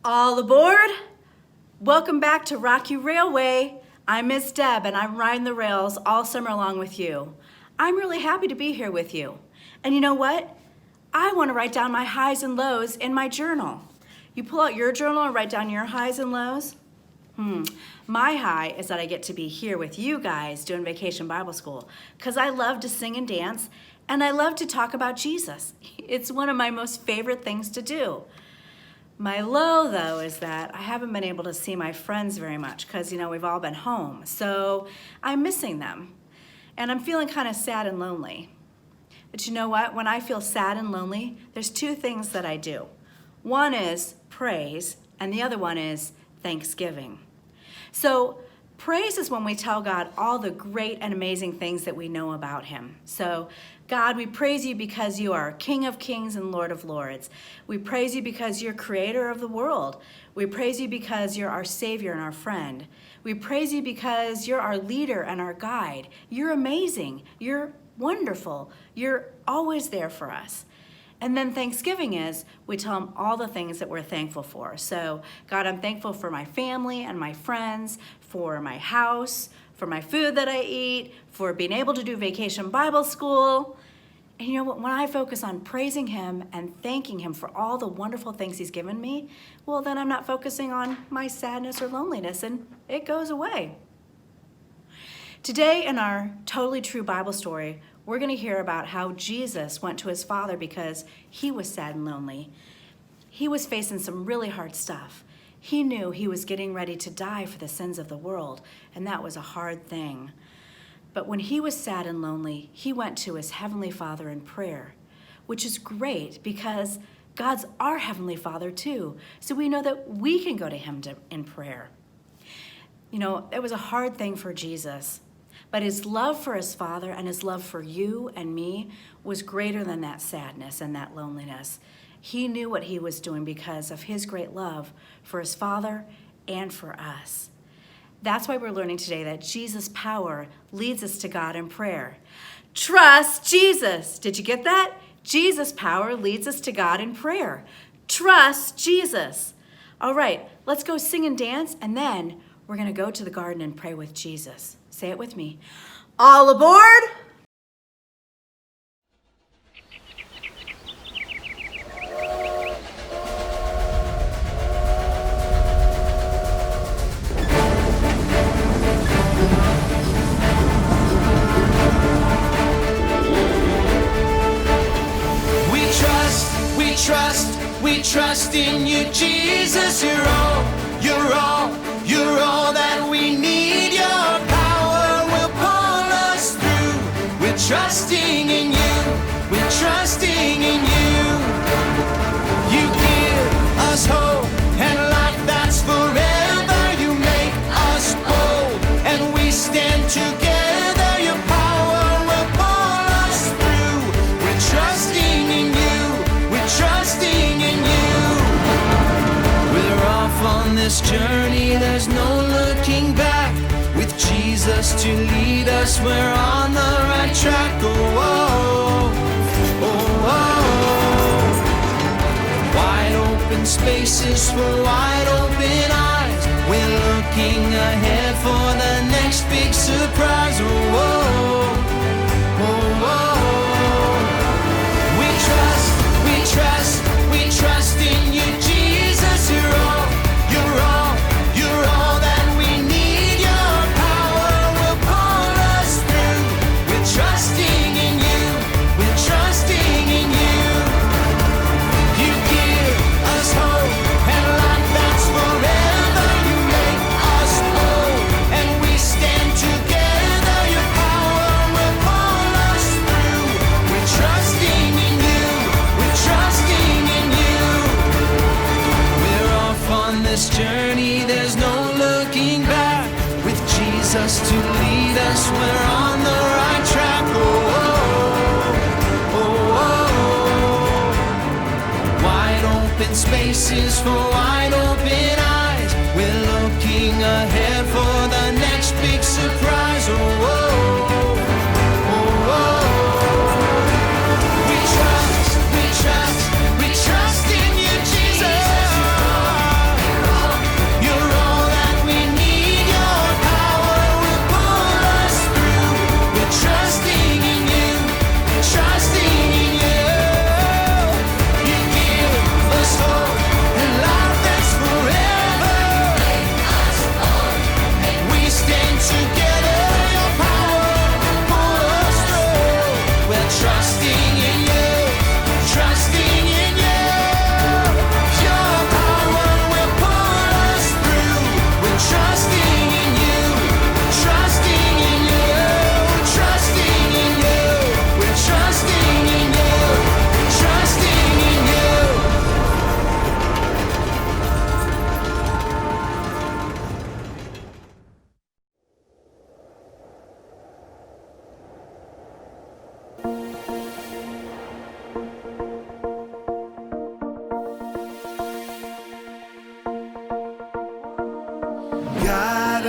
All aboard! Welcome back to Rock You Railway. I'm Miss Deb and I'm riding the rails all summer long with you. I'm really happy to be here with you. And you know what? I want to write down my highs and lows in my journal. You pull out your journal and write down your highs and lows? My high is that I get to be here with you guys doing Vacation Bible School because I love to sing and dance and I love to talk about Jesus. It's one of my most favorite things to do. My low, though, is that I haven't been able to see my friends very much because, we've all been home. So I'm missing them. And I'm feeling kind of sad and lonely. But you know what? When I feel sad and lonely, there's two things that I do. One is praise, and the other one is thanksgiving. So praise is when we tell God all the great and amazing things that we know about him. So God, we praise you because you are King of Kings and Lord of Lords. We praise you because you're creator of the world. We praise you because you're our Savior and our friend. We praise you because you're our leader and our guide. You're amazing. You're wonderful. You're always there for us. And then Thanksgiving is, we tell him all the things that we're thankful for. So, God, I'm thankful for my family and my friends, for my house, for my food that I eat, for being able to do Vacation Bible School. And you know what? When I focus on praising him and thanking him for all the wonderful things he's given me, well, then I'm not focusing on my sadness or loneliness, and it goes away. Today in our Totally True Bible story, we're going to hear about how Jesus went to his Father because he was sad and lonely. He was facing some really hard stuff. He knew he was getting ready to die for the sins of the world, and that was a hard thing. But when he was sad and lonely, he went to his Heavenly Father in prayer, which is great because God's our Heavenly Father too. So we know that we can go to him in prayer. It was a hard thing for Jesus, but his love for his Father and his love for you and me was greater than that sadness and that loneliness. He knew what he was doing because of his great love for his Father and for us. That's why we're learning today that Jesus' power leads us to God in prayer. Trust Jesus. Did you get that? Jesus' power leads us to God in prayer. Trust Jesus. All right, let's go sing and dance, and then we're going to go to the garden and pray with Jesus. Say it with me. All aboard! We trust in you, Jesus. You're all that we need. Your power will pull us through. We're trusting in you. We're trusting in you. You give us hope and life that's forever. You make us bold and we stand together. Your power will pull us through. We're trusting in you. We're trusting in you. We're off on this journey, there's no looking back. With Jesus to lead us, we're on the right track. Oh, oh, oh, oh. Wide open spaces for wide open eyes. We're looking ahead for the next big surprise. Oh, oh, oh, oh. We trust in you, Jesus. You're all that we need. Your power will pull us through. We're trusting in you. We're trusting in you. You give us hope and life that's forever. You make us bold and we stand together. Your power will pull us through. We're trusting in you. We're trusting in you. We're off on this journey, there's no looking back. With Jesus to lead us, we're on the right track. Oh, oh, oh, oh. Wide open spaces for wide open eyes. We're looking ahead for the next big surprise. Oh, oh, oh, oh. We trust in you, Jesus.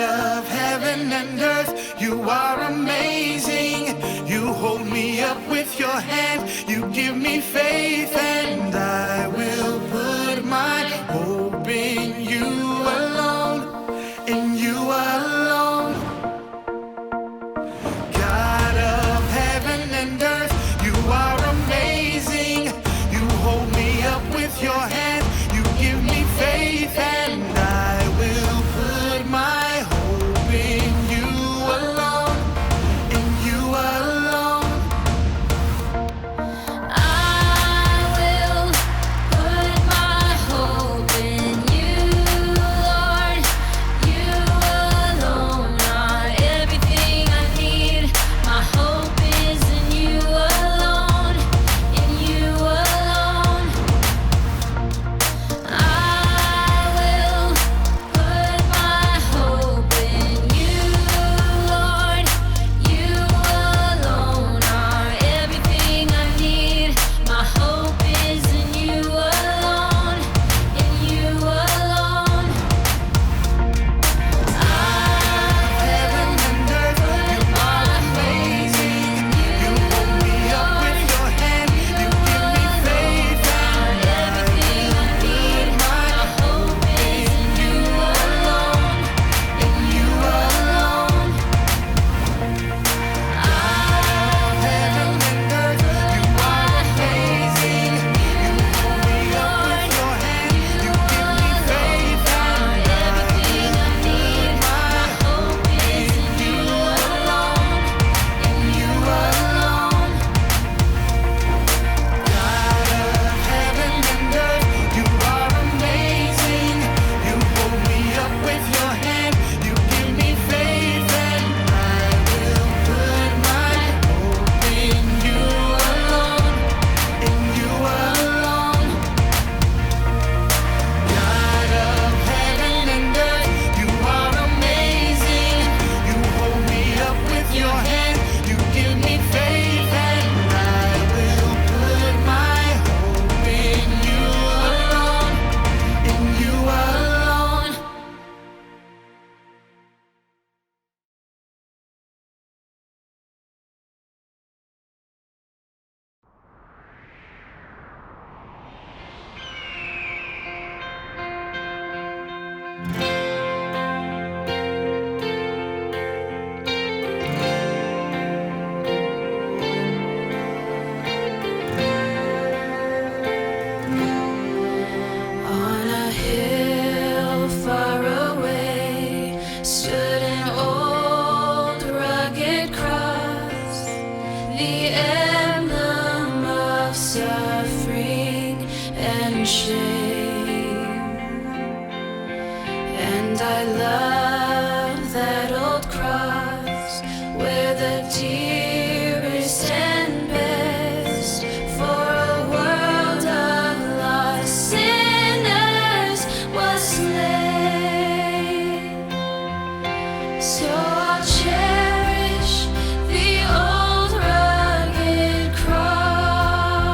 of heaven and earth, you are amazing. You hold me up with your hand, you give me faith, and I will put my hope in you alone, in you alone. God of heaven and earth, you are amazing. You hold me up with your hand, you give me faith, and I will put my hope in you alone, in you alone. I will put my hope in you, Lord. You alone are everything I need. My hope is in you alone, in you alone. I will put my hope in you, Lord. You alone are everything I need. My hope is in you alone, in you alone. Heaven and earth, you are amazing. You hold me up with your hand, you give me faith, and I will put my hope in you alone, in you alone. Heaven and earth, you are amazing. You hold me up with your hand, you give me faith, and I will put my hope in you alone, in you alone. God of heaven and earth, you are amazing. You hold me up with your hand, you give me faith, and I will put my hope in you alone, in you alone. God of heaven and earth, you are amazing. You hold me up with your hand, you give me faith, and I will put my hope in you alone, in you alone. On a hill far away stood an old rugged cross, the emblem of suffering and shame. And I love that old cross where the dearest and best for a world of lost sinners was slain. So I'll cherish the old rugged cross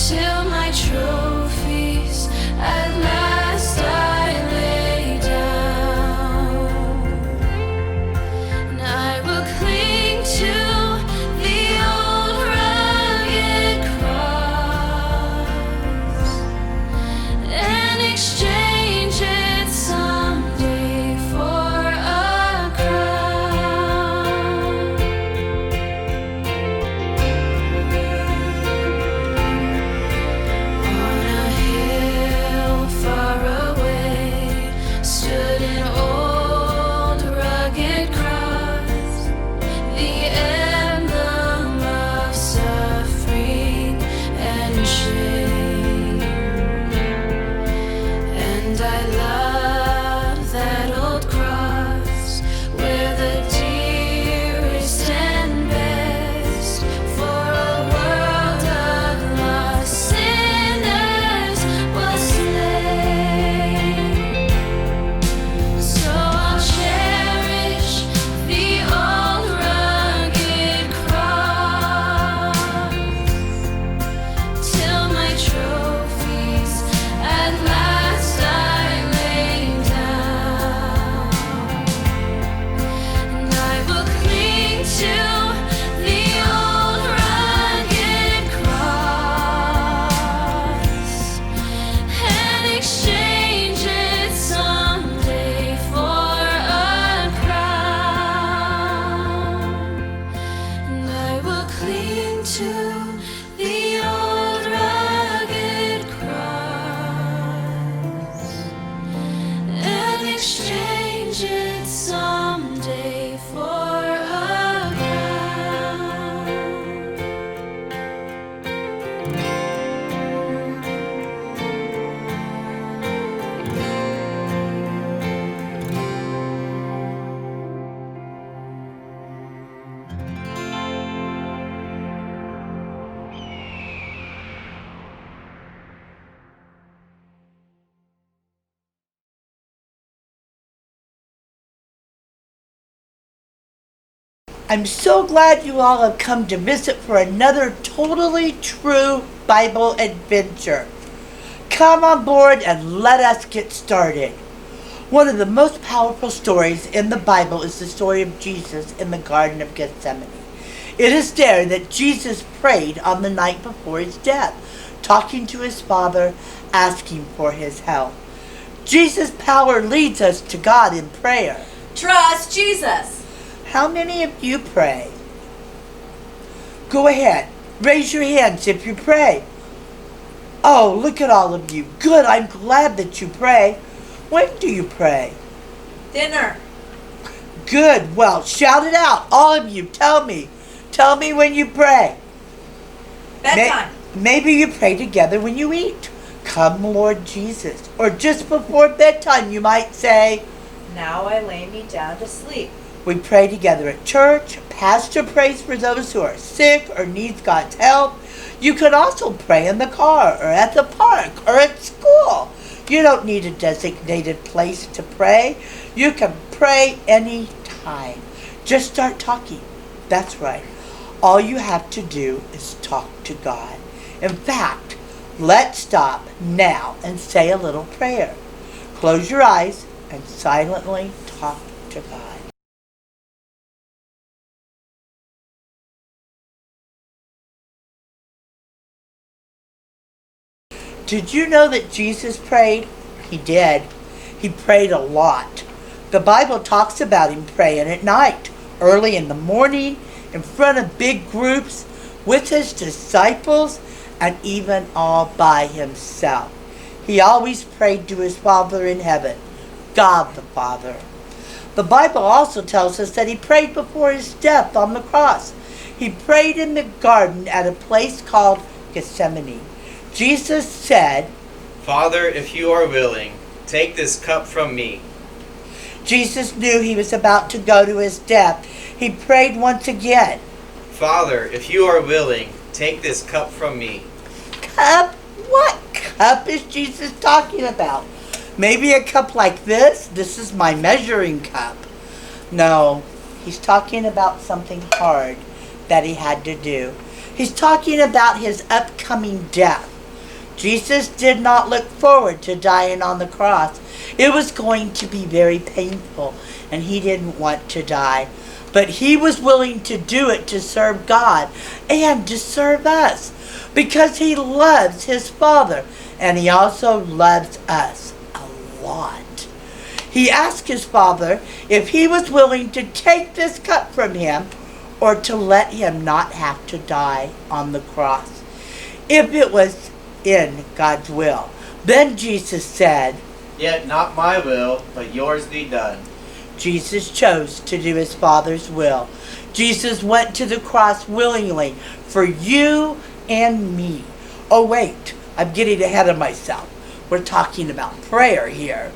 till my trophies at last I lay exchange it someday for a crown. I'm so glad you all have come to visit for another totally true Bible adventure. Come on board and let us get started. One of the most powerful stories in the Bible is the story of Jesus in the Garden of Gethsemane. It is there that Jesus prayed on the night before his death, talking to his Father, asking for his help. Jesus' power leads us to God in prayer. Trust Jesus. How many of you pray? Go ahead. Raise your hands if you pray. Oh, look at all of you. Good. I'm glad that you pray. When do you pray? Dinner. Good. Well, shout it out. All of you. Tell me. Tell me when you pray. Bedtime. Maybe you pray together when you eat. Come, Lord Jesus. Or just before bedtime, you might say, Now I lay me down to sleep. we pray together at church. Pastor prays for those who are sick or needs God's help. You can also pray in the car or at the park or at school. You don't need a designated place to pray. You can pray any time. Just start talking. That's right. All you have to do is talk to God. In fact, let's stop now and say a little prayer. Close your eyes and silently talk to God. Did you know that Jesus prayed? He did. He prayed a lot. The Bible talks about him praying at night, early in the morning, in front of big groups, with his disciples, and even all by himself. He always prayed to his Father in heaven, God the Father. The Bible also tells us that he prayed before his death on the cross. He prayed in the garden at a place called Gethsemane. Jesus said, Father, if you are willing, take this cup from me. Jesus knew he was about to go to his death. He prayed once again. Father, if you are willing, take this cup from me. Cup? What cup is Jesus talking about? Maybe a cup like this? This is my measuring cup. No, he's talking about something hard that he had to do. He's talking about his upcoming death. Jesus did not look forward to dying on the cross. It was going to be very painful, and he didn't want to die. But he was willing to do it to serve God and to serve us, because he loves his Father, and he also loves us a lot. He asked his Father if he was willing to take this cup from him, or to let him not have to die on the cross, if it was in God's will. Then Jesus said, Yet not my will, but yours be done. Jesus chose to do his Father's will. Jesus went to the cross willingly for you and me. Oh wait, I'm getting ahead of myself. We're talking about prayer here.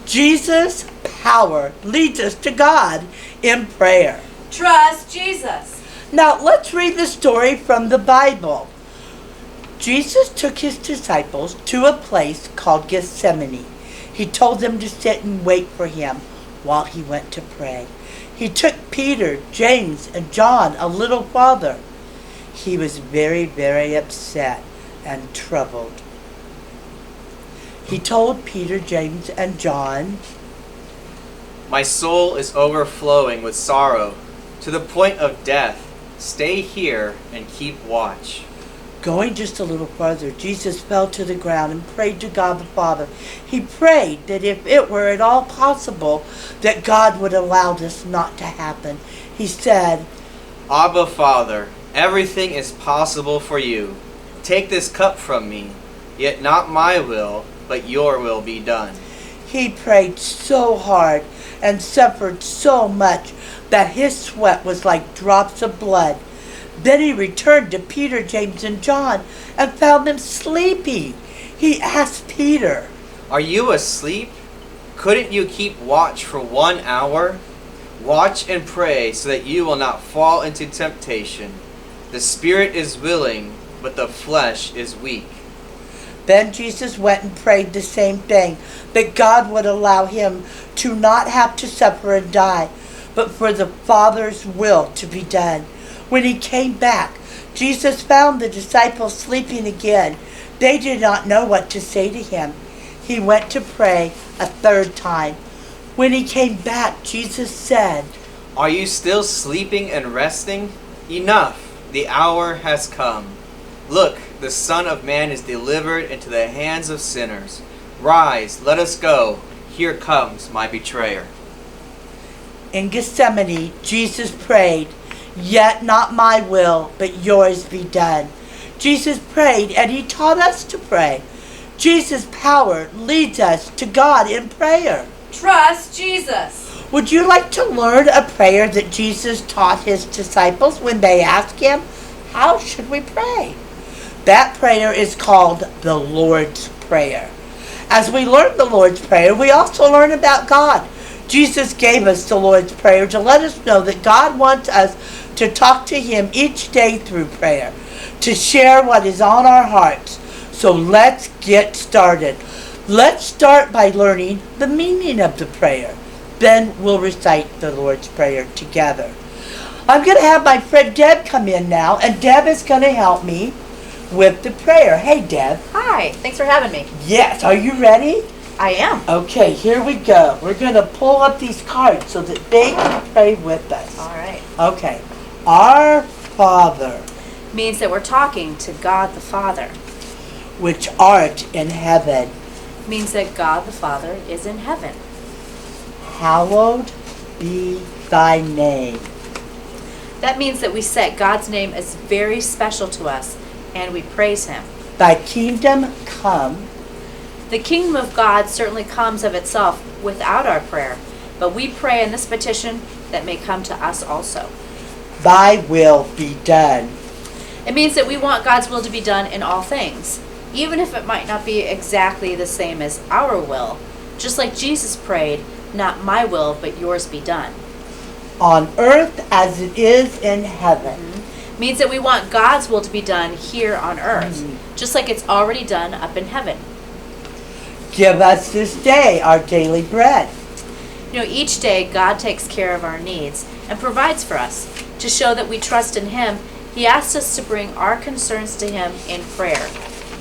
Jesus' power leads us to God in prayer. Trust Jesus. Now let's read the story from the Bible. Jesus took his disciples to a place called Gethsemane. He told them to sit and wait for him while he went to pray. He took Peter, James, and John a little farther. He was very, very upset and troubled. He told Peter, James, and John, My soul is overflowing with sorrow, to the point of death. Stay here and keep watch. Going just a little farther, Jesus fell to the ground and prayed to God the Father. He prayed that if it were at all possible, that God would allow this not to happen. He said, Abba, Father, everything is possible for you. Take this cup from me, yet not my will, but your will be done. He prayed so hard and suffered so much that his sweat was like drops of blood. Then he returned to Peter, James, and John and found them sleeping. He asked Peter, Are you asleep? Couldn't you keep watch for 1 hour? Watch and pray so that you will not fall into temptation. The spirit is willing, but the flesh is weak. Then Jesus went and prayed the same thing, that God would allow him to not have to suffer and die, but for the Father's will to be done. When he came back, Jesus found the disciples sleeping again. They did not know what to say to him. He went to pray a third time. When he came back, Jesus said, Are you still sleeping and resting? Enough, the hour has come. Look, the Son of Man is delivered into the hands of sinners. Rise, let us go. Here comes my betrayer. In Gethsemane, Jesus prayed, Yet not my will, but yours be done. Jesus prayed, and he taught us to pray. Jesus' power leads us to God in prayer. Trust Jesus. Would you like to learn a prayer that Jesus taught his disciples when they asked him, How should we pray? That prayer is called the Lord's Prayer. As we learn the Lord's Prayer, we also learn about God. Jesus gave us the Lord's Prayer to let us know that God wants us to talk to him each day through prayer, to share what is on our hearts. So let's get started. Let's start by learning the meaning of the prayer. Then we'll recite the Lord's Prayer together. I'm going to have my friend Deb come in now, and Deb is going to help me with the prayer. Hey, Deb. Hi, thanks for having me. Yes, are you ready? I am. Okay, here we go. We're going to pull up these cards so that they can pray with us. All right. Okay. Our Father, Means that we're talking to God the Father. which art in heaven, Means that God the Father is in heaven. hallowed be thy name. That means that we set God's name as very special to us and we praise him. Thy kingdom come, The kingdom of God certainly comes of itself without our prayer, but we pray in this petition that may come to us also. thy will be done. It means that we want God's will to be done in all things, even if it might not be exactly the same as our will. Just like Jesus prayed, not my will, but yours be done. On earth as it is in heaven. Means that we want God's will to be done here on earth, just like it's already done up in heaven. Give us this day our daily bread. You know, each day God takes care of our needs and provides for us. To show that we trust in him, he asks us to bring our concerns to him in prayer.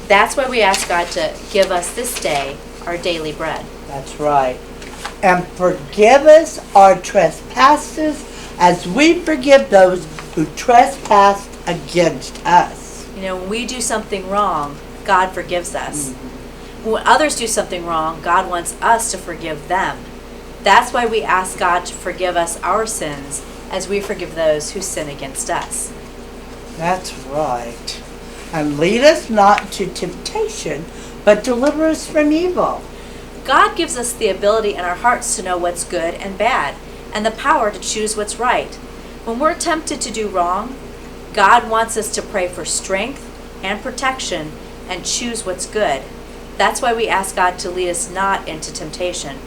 That's why we ask God to give us this day our daily bread. That's right. And forgive us our trespasses as we forgive those who trespass against us. You know, when we do something wrong, God forgives us. When others do something wrong, God wants us to forgive them. That's why we ask God to forgive us our sins as we forgive those who sin against us. That's right. And lead us not to temptation, but deliver us from evil. God gives us the ability in our hearts to know what's good and bad, and the power to choose what's right. When we're tempted to do wrong, God wants us to pray for strength and protection and choose what's good. That's why we ask God to lead us not into temptation,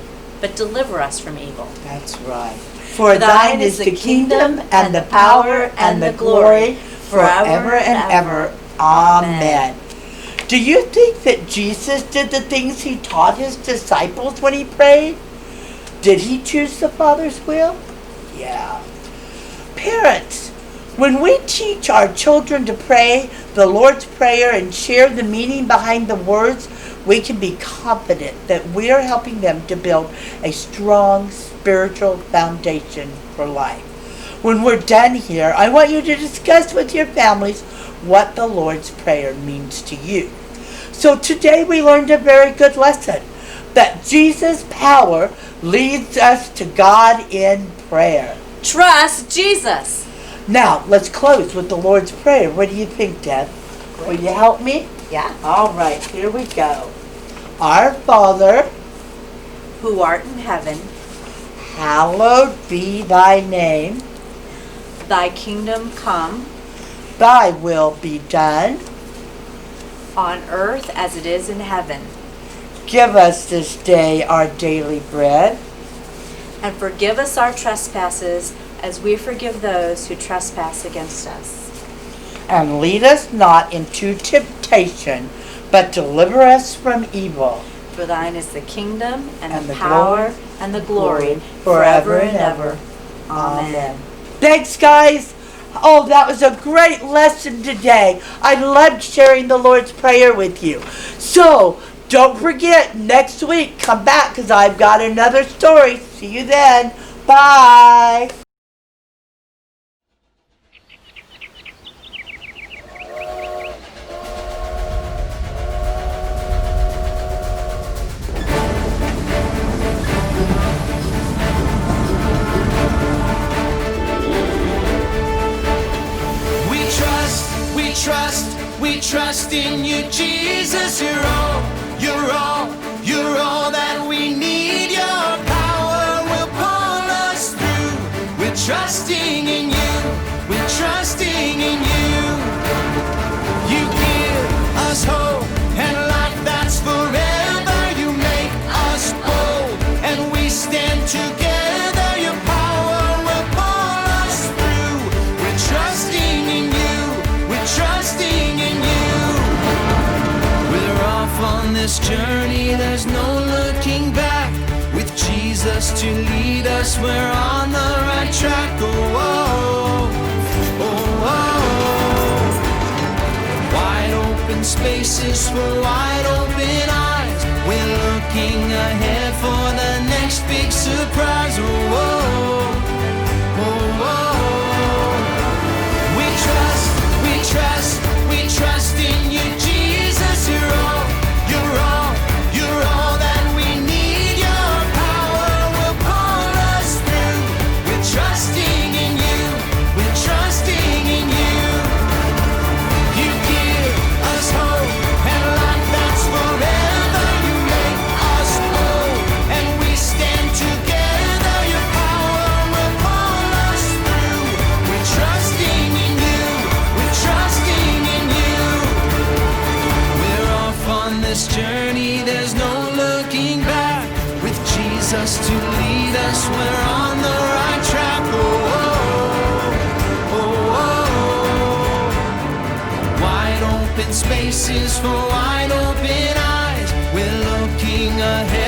but deliver us from evil. That's right. For thine is the kingdom and the power and the glory forever and ever. Amen. Do you think that Jesus did the things he taught his disciples when he prayed? Did he choose the Father's will? Yeah. Parents, when we teach our children to pray the Lord's Prayer and share the meaning behind the words, we can be confident that we are helping them to build a strong spiritual foundation for life. When we're done here, I want you to discuss with your families what the Lord's Prayer means to you. So today we learned a very good lesson, that Jesus' power leads us to God in prayer. Trust Jesus. Now, let's close with the Lord's Prayer. What do you think, Deb? Will you help me? Yeah. All right, here we go. Our Father, who art in heaven, hallowed be thy name. thy kingdom come, Thy will be done. on earth as it is in heaven. Give us this day our daily bread. And forgive us our trespasses as we forgive those who trespass against us. And lead us not into temptation, but deliver us from evil. For thine is the kingdom and, And the the power glory, and the glory forever forever and and ever. ever. Amen. Thanks, guys. Oh, that was a great lesson today. I loved sharing the Lord's Prayer with you. So, don't forget, next week, come back because I've got another story. See you then. Bye. We trust in you, Jesus. You're all that we need. Your power will pull us through. We're trusting in you. We're trusting in you. You give us hope and life that's forever. You make us bold and we stand together. Your power will pull us through. We're trusting in you. We're trusting in you. We're off on this journey, there's no looking back. With Jesus to lead us, we're on the right track. Oh, oh, oh, oh. Wide open spaces for wide open eyes. We're looking ahead for the next big surprise. Oh, oh, oh, oh. We trust in you, Jesus. You're all that we need. Your power will pull us through. We're trusting in you. We're trusting in you. You give us hope and life that's forever. You make us whole and we stand together. Your power will pull us through. We're trusting in you. We're trusting in you. We're off on this journey, there's no looking back. With Jesus to lead us, we're on the right track. Oh, oh, oh, oh. Wide open spaces for wide open eyes. We're looking ahead